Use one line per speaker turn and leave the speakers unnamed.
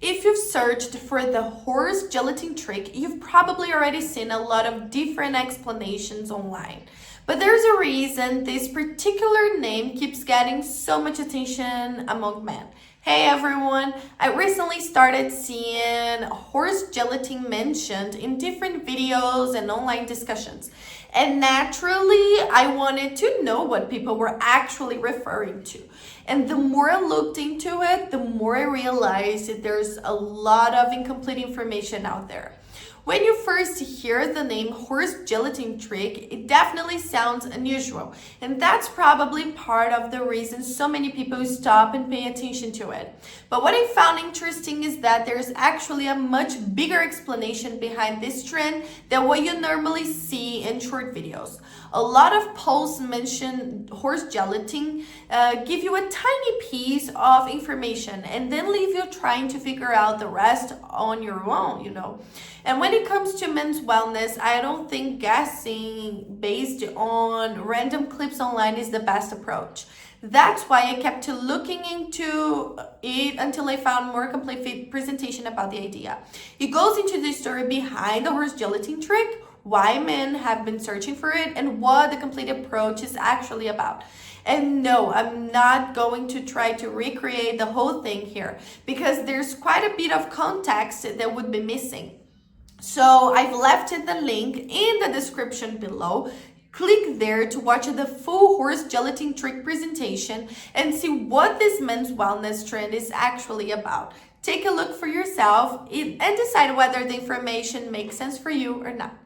If you've searched for the horse gelatin trick, you've probably already seen a lot of different explanations online. But there's a reason this particular name keeps getting so much attention among men. Hey everyone, I recently started seeing horse gelatin mentioned in different videos and online discussions. And naturally, I wanted to know what people were actually referring to. And the more I looked into it, the more I realized that there's a lot of incomplete information out there. When you first hear the name horse gelatin trick, it definitely sounds unusual. And that's probably part of the reason so many people stop and pay attention to it. But what I found interesting is that there's actually a much bigger explanation behind this trend than what you normally see in short videos. A lot of posts mention horse gelatin, give you a tiny piece of information and then leave you trying to figure out the rest on your own. And when it comes to men's wellness, I don't think guessing based on random clips online is the best approach. That's why I kept looking into it until I found more complete presentation about the idea. It goes into the story behind the horse gelatin trick, why men have been searching for it, and what the complete approach is actually about. And no, I'm not going to try to recreate the whole thing here because there's quite a bit of context that would be missing. So I've left the link in the description below. Click there to watch the full horse gelatin trick presentation and see what this men's wellness trend is actually about. Take a look for yourself and decide whether the information makes sense for you or not.